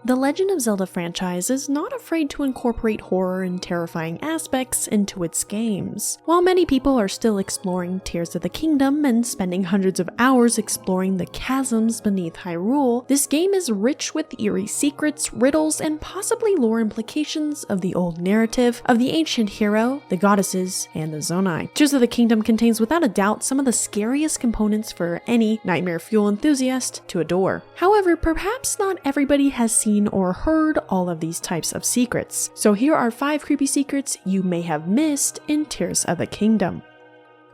The Legend of Zelda franchise is not afraid to incorporate horror and terrifying aspects into its games. While many people are still exploring Tears of the Kingdom and spending hundreds of hours exploring the chasms beneath Hyrule, this game is rich with eerie secrets, riddles, and possibly lore implications of the old narrative of the ancient hero, the goddesses, and the Zonai. Tears of the Kingdom contains without a doubt some of the scariest components for any nightmare fuel enthusiast to adore. However, perhaps not everybody has seen or heard all of these types of secrets. So here are 5 creepy secrets you may have missed in Tears of the Kingdom.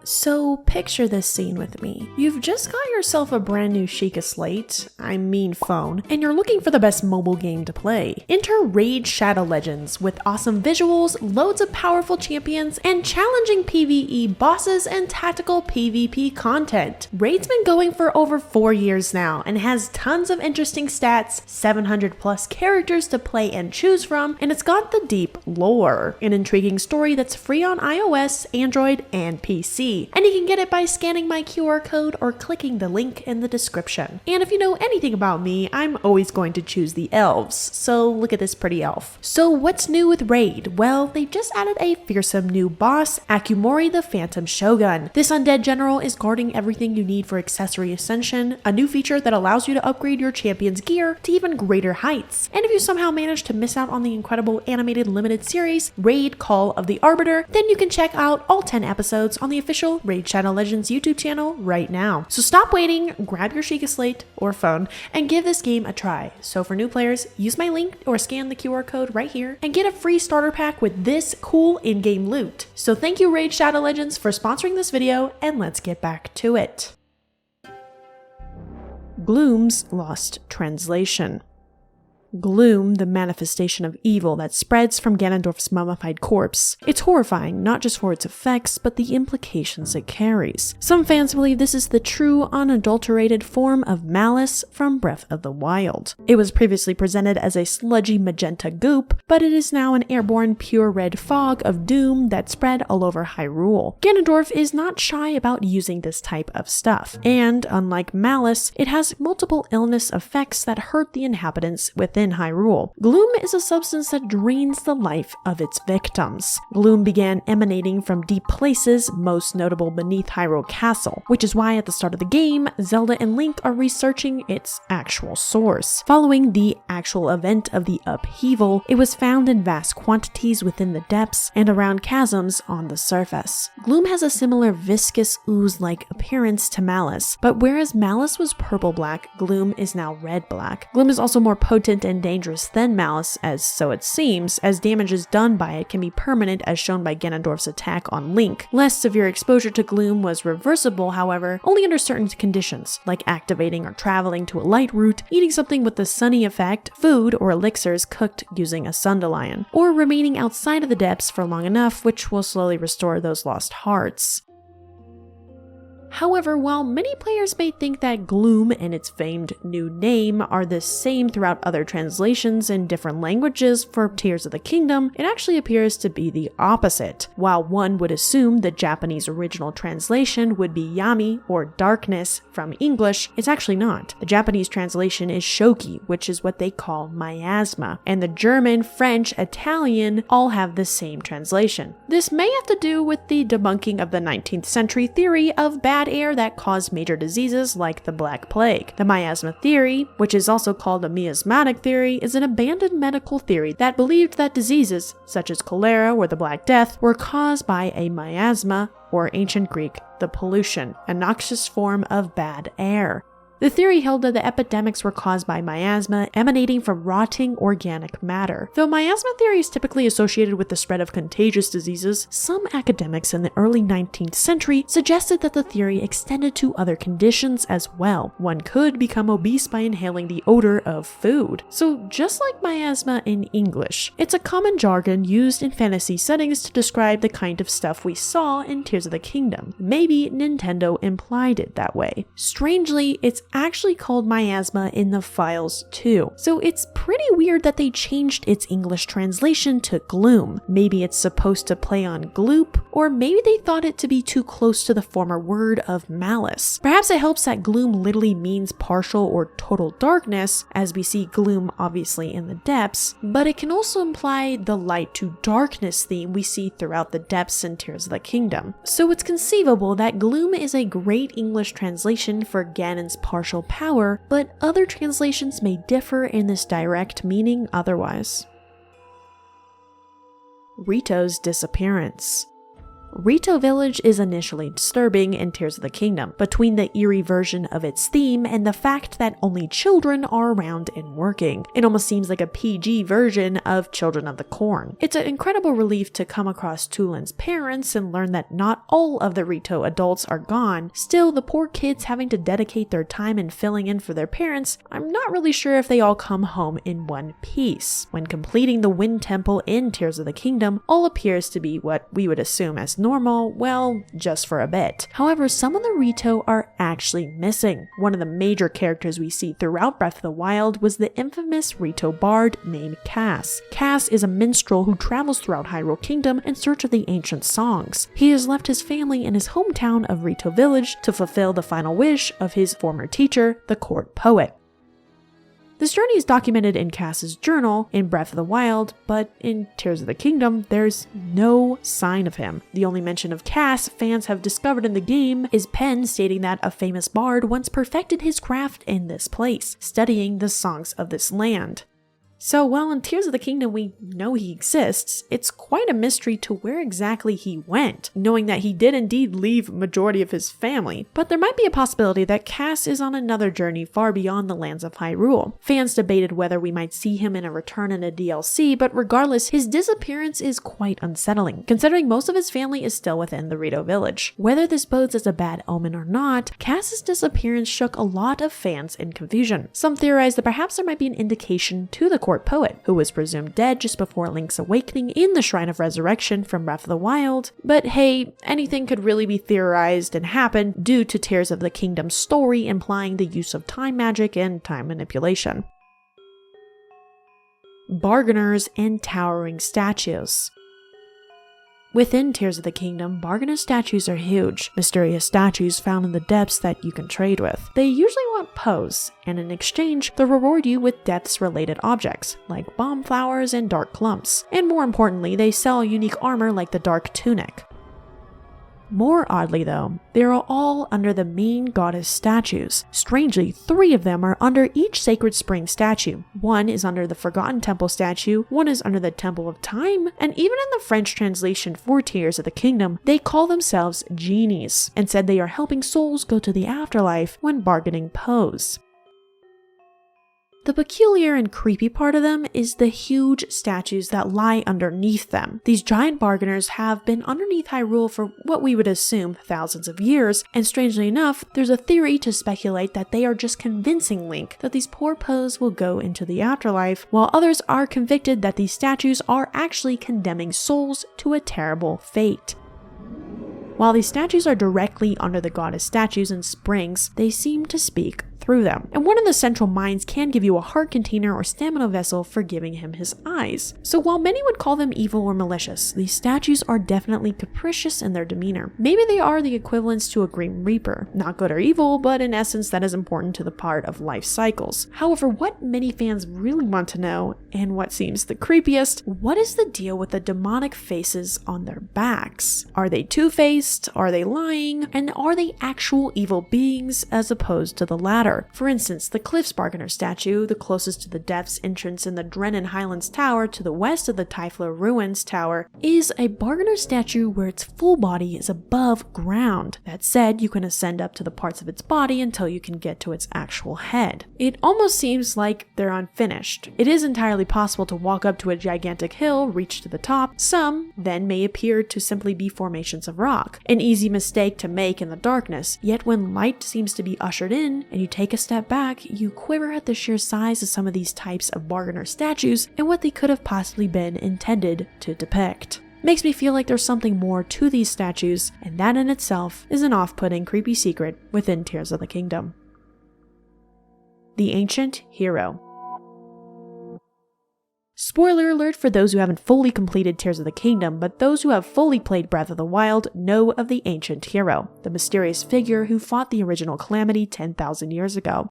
So picture this scene with me. You've just got yourself a brand new Sheikah slate, phone, and you're looking for the best mobile game to play. Enter Raid Shadow Legends with awesome visuals, loads of powerful champions, and challenging PvE bosses and tactical PvP content. Raid's been going for over 4 years now and has tons of interesting stats, 700 plus characters to play and choose from, and it's got the deep lore, an intriguing story that's free on iOS, Android, and PC. And you can get it by scanning my QR code or clicking the link in the description. And if you know anything about me, I'm always going to choose the elves, so look at this pretty elf. So what's new with Raid? Well, they just added a fearsome new boss, Akumori the Phantom Shogun. This undead general is guarding everything you need for accessory ascension, a new feature that allows you to upgrade your champion's gear to even greater heights. And if you somehow manage to miss out on the incredible animated limited series, Raid Call of the Arbiter, then you can check out all 10 episodes on the official Raid Shadow Legends YouTube channel right now. So stop waiting, grab your Sheikah slate or phone, and give this game a try. So for new players, use my link or scan the QR code right here and get a free starter pack with this cool in-game loot. So thank you Raid Shadow Legends for sponsoring this video, and let's get back to it. Gloom's Lost Translation. Gloom, the manifestation of evil that spreads from Ganondorf's mummified corpse. It's horrifying, not just for its effects, but the implications it carries. Some fans believe this is the true, unadulterated form of malice from Breath of the Wild. It was previously presented as a sludgy magenta goop, but it is now an airborne pure red fog of doom that spread all over Hyrule. Ganondorf is not shy about using this type of stuff, and unlike malice, it has multiple illness effects that hurt the inhabitants within Hyrule. Gloom is a substance that drains the life of its victims. Gloom began emanating from deep places, most notable beneath Hyrule Castle, which is why at the start of the game, Zelda and Link are researching its actual source. Following the actual event of the upheaval, it was found in vast quantities within the depths and around chasms on the surface. Gloom has a similar viscous ooze-like appearance to Malice, but whereas Malice was purple-black, Gloom is now red-black. Gloom is also more potent and dangerous than Malice, as so it seems, as damages done by it can be permanent as shown by Ganondorf's attack on Link. Less severe exposure to Gloom was reversible, however, only under certain conditions, like activating or traveling to a light route, eating something with the sunny effect, food or elixirs cooked using a Sundelion, or remaining outside of the depths for long enough, which will slowly restore those lost hearts. However, while many players may think that Gloom and its famed new name are the same throughout other translations in different languages for Tears of the Kingdom, it actually appears to be the opposite. While one would assume the Japanese original translation would be Yami or darkness from English, it's actually not. The Japanese translation is Shoki, which is what they call miasma, and the German, French, Italian all have the same translation. This may have to do with the debunking of the 19th century theory of bad air that caused major diseases like the Black Plague. The miasma theory, which is also called a miasmatic theory, is an abandoned medical theory that believed that diseases, such as cholera or the Black Death, were caused by a miasma, or ancient Greek, the pollution, a noxious form of bad air. The theory held that the epidemics were caused by miasma emanating from rotting organic matter. Though miasma theory is typically associated with the spread of contagious diseases, some academics in the early 19th century suggested that the theory extended to other conditions as well. One could become obese by inhaling the odor of food. So just like miasma in English, it's a common jargon used in fantasy settings to describe the kind of stuff we saw in Tears of the Kingdom. Maybe Nintendo implied it that way. Strangely, it's actually called miasma in the files too, so it's pretty weird that they changed its English translation to Gloom. Maybe it's supposed to play on gloop, or maybe they thought it to be too close to the former word of malice. Perhaps it helps that gloom literally means partial or total darkness, as we see gloom obviously in the depths, but it can also imply the light to darkness theme we see throughout the depths and Tears of the Kingdom. So it's conceivable that gloom is a great English translation for Ganon's partial power, but other translations may differ in this direct meaning otherwise. Rito's disappearance. Rito Village is initially disturbing in Tears of the Kingdom, between the eerie version of its theme and the fact that only children are around and working. It almost seems like a PG version of Children of the Corn. It's an incredible relief to come across Tulin's parents and learn that not all of the Rito adults are gone. Still, the poor kids having to dedicate their time in filling in for their parents, I'm not really sure if they all come home in one piece. When completing the Wind Temple in Tears of the Kingdom, all appears to be what we would assume as normal, well, just for a bit. However, some of the Rito are actually missing. One of the major characters we see throughout Breath of the Wild was the infamous Rito bard named Cass. Cass is a minstrel who travels throughout Hyrule Kingdom in search of the ancient songs. He has left his family in his hometown of Rito Village to fulfill the final wish of his former teacher, the court poet. This journey is documented in Cass's journal in Breath of the Wild, but in Tears of the Kingdom, there's no sign of him. The only mention of Cass fans have discovered in the game is Pen stating that a famous bard once perfected his craft in this place, studying the songs of this land. So while in Tears of the Kingdom we know he exists, it's quite a mystery to where exactly he went, knowing that he did indeed leave majority of his family. But there might be a possibility that Cass is on another journey far beyond the lands of Hyrule. Fans debated whether we might see him in a return in a DLC, but regardless, his disappearance is quite unsettling, considering most of his family is still within the Rito village. Whether this bodes as a bad omen or not, Cass's disappearance shook a lot of fans in confusion. Some theorize that perhaps there might be an indication to the court poet, who was presumed dead just before Link's awakening in the Shrine of Resurrection from Breath of the Wild. But hey, anything could really be theorized and happen due to Tears of the Kingdom's story implying the use of time magic and time manipulation. Bargainers and towering statues. Within Tears of the Kingdom, bargainer statues are huge, mysterious statues found in the depths that you can trade with. They usually want pose, and in exchange, they'll reward you with depths-related objects, like bomb flowers and dark clumps. And more importantly, they sell unique armor like the Dark Tunic. More oddly though, they are all under the main goddess statues. Strangely, 3 of them are under each sacred spring statue. One is under the Forgotten Temple statue, one is under the Temple of Time, and even in the French translation for Tears of the Kingdom, they call themselves genies, and said they are helping souls go to the afterlife when bargaining pose. The peculiar and creepy part of them is the huge statues that lie underneath them. These giant bargainers have been underneath Hyrule for what we would assume thousands of years, and strangely enough, there's a theory to speculate that they are just convincing Link that these poor Poes will go into the afterlife, while others are convicted that these statues are actually condemning souls to a terrible fate. While these statues are directly under the goddess statues and springs, they seem to speak through them. And one of the central mines can give you a heart container or stamina vessel for giving him his eyes. So while many would call them evil or malicious, these statues are definitely capricious in their demeanor. Maybe they are the equivalents to a Grim Reaper. Not good or evil, but in essence that is important to the part of life cycles. However, what many fans really want to know, and what seems the creepiest, what is the deal with the demonic faces on their backs? Are they two-faced? Are they lying? And are they actual evil beings as opposed to the latter? For instance, the Cliffs Bargainer statue, the closest to the Depths entrance in the Drennan Highlands Tower to the west of the Typhlo Ruins Tower, is a bargainer statue where its full body is above ground. That said, you can ascend up to the parts of its body until you can get to its actual head. It almost seems like they're unfinished. It is entirely possible to walk up to a gigantic hill, reach to the top. Some then may appear to simply be formations of rock, an easy mistake to make in the darkness. Yet when light seems to be ushered in and you take a step back, you quiver at the sheer size of some of these types of bargainer statues and what they could have possibly been intended to depict. Makes me feel like there's something more to these statues, and that in itself is an off-putting, creepy secret within Tears of the Kingdom. The Ancient Hero. Spoiler alert for those who haven't fully completed Tears of the Kingdom, but those who have fully played Breath of the Wild know of the ancient hero, the mysterious figure who fought the original Calamity 10,000 years ago.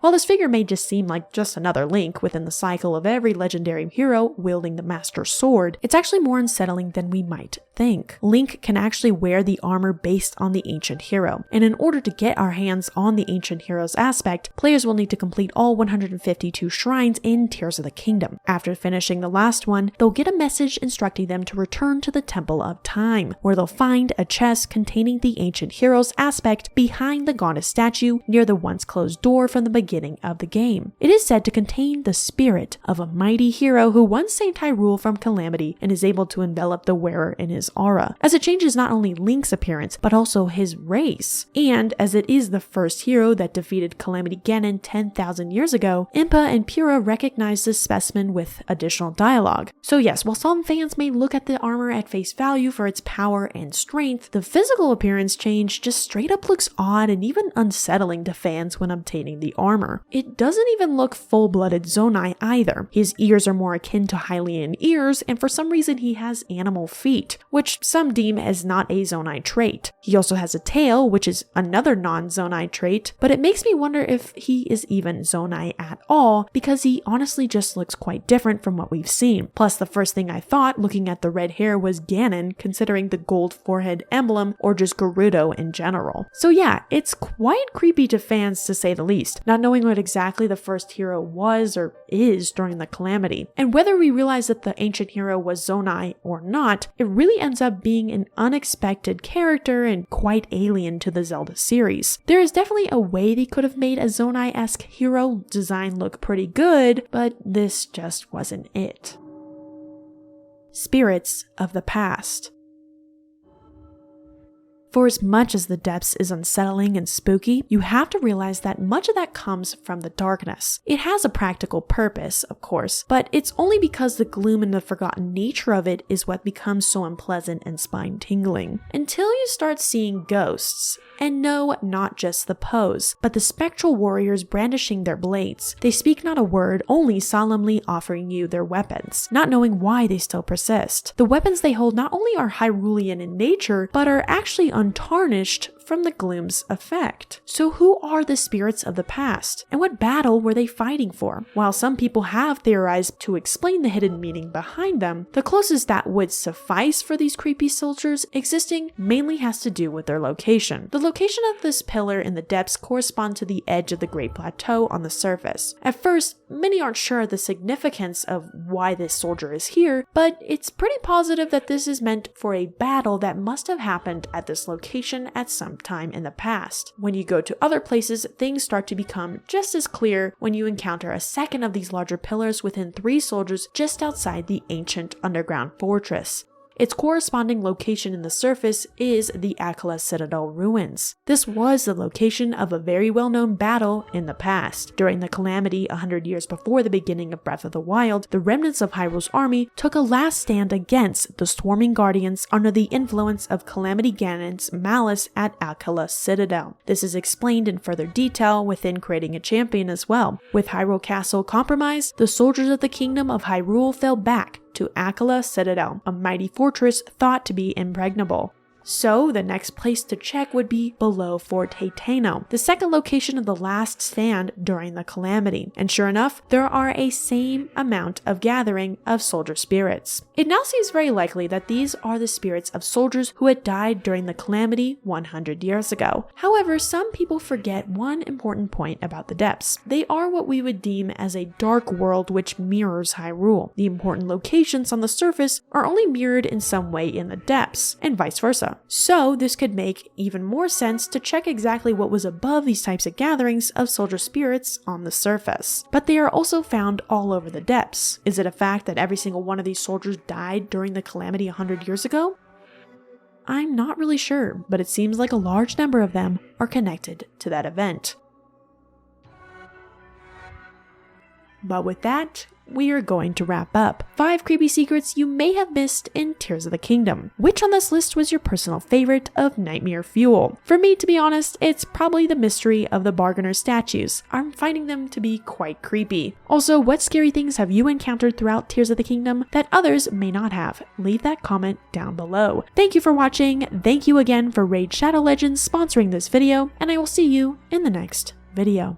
While this figure may just seem like just another link within the cycle of every legendary hero wielding the Master Sword, it's actually more unsettling than we might think. Link can actually wear the armor based on the ancient hero, and in order to get our hands on the ancient hero's aspect, players will need to complete all 152 shrines in Tears of the Kingdom. After finishing the last one, they'll get a message instructing them to return to the Temple of Time, where they'll find a chest containing the ancient hero's aspect behind the goddess statue near the once closed door from the beginning of the game. It is said to contain the spirit of a mighty hero who once saved Hyrule from calamity and is able to envelop the wearer in his aura, as it changes not only Link's appearance, but also his race. And as it is the first hero that defeated Calamity Ganon 10,000 years ago, Impa and Pura recognize this specimen with additional dialogue. So yes, while some fans may look at the armor at face value for its power and strength, the physical appearance change just straight up looks odd and even unsettling to fans when obtaining the armor. It doesn't even look full-blooded Zonai either. His ears are more akin to Hylian ears, and for some reason he has animal feet, which some deem as not a Zonai trait. He also has a tail, which is another non-Zonai trait, but it makes me wonder if he is even Zonai at all, because he honestly just looks quite different from what we've seen. Plus, the first thing I thought looking at the red hair was Ganon, considering the gold forehead emblem, or just Gerudo in general. So yeah, it's quite creepy to fans to say the least, not knowing what exactly the first hero was or is during the Calamity. And whether we realize that the ancient hero was Zonai or not, it really ends up being an unexpected character and quite alien to the Zelda series. There is definitely a way they could have made a Zonai-esque hero design look pretty good, but this just wasn't it. Spirits of the Past. For as much as the depths is unsettling and spooky, you have to realize that much of that comes from the darkness. It has a practical purpose, of course, but it's only because the gloom and the forgotten nature of it is what becomes so unpleasant and spine-tingling. Until you start seeing ghosts. And no, not just the pose, but the spectral warriors brandishing their blades. They speak not a word, only solemnly offering you their weapons, not knowing why they still persist. The weapons they hold not only are Hyrulean in nature, but are actually untarnished from the gloom's effect. So who are the spirits of the past? And what battle were they fighting for? While some people have theorized to explain the hidden meaning behind them, the closest that would suffice for these creepy soldiers existing mainly has to do with their location. The location of this pillar in the depths correspond to the edge of the Great Plateau on the surface. At first, many aren't sure of the significance of why this soldier is here, but it's pretty positive that this is meant for a battle that must have happened at this location at some time in the past. When you go to other places, things start to become just as clear when you encounter a second of these larger pillars within 3 soldiers just outside the ancient underground fortress. Its corresponding location in the surface is the Akala Citadel ruins. This was the location of a very well-known battle in the past. During the Calamity 100 years before the beginning of Breath of the Wild, the remnants of Hyrule's army took a last stand against the swarming guardians under the influence of Calamity Ganon's malice at Akala Citadel. This is explained in further detail within creating a champion as well. With Hyrule Castle compromised, the soldiers of the Kingdom of Hyrule fell back to Akala Citadel, a mighty fortress thought to be impregnable. So the next place to check would be below Fort Hateno, the second location of the last stand during the Calamity. And sure enough, there are a same amount of gathering of soldier spirits. It now seems very likely that these are the spirits of soldiers who had died during the Calamity 100 years ago. However, some people forget one important point about the depths. They are what we would deem as a dark world which mirrors Hyrule. The important locations on the surface are only mirrored in some way in the depths, and vice versa. So this could make even more sense to check exactly what was above these types of gatherings of soldier spirits on the surface. But they are also found all over the depths. Is it a fact that every single one of these soldiers died during the Calamity 100 years ago? I'm not really sure, but it seems like a large number of them are connected to that event. But with that, we are going to wrap up. 5 creepy secrets you may have missed in Tears of the Kingdom. Which on this list was your personal favorite of Nightmare Fuel? For me, to be honest, it's probably the mystery of the bargainer statues. I'm finding them to be quite creepy. Also, what scary things have you encountered throughout Tears of the Kingdom that others may not have? Leave that comment down below. Thank you for watching. Thank you again for Raid Shadow Legends sponsoring this video, and I will see you in the next video.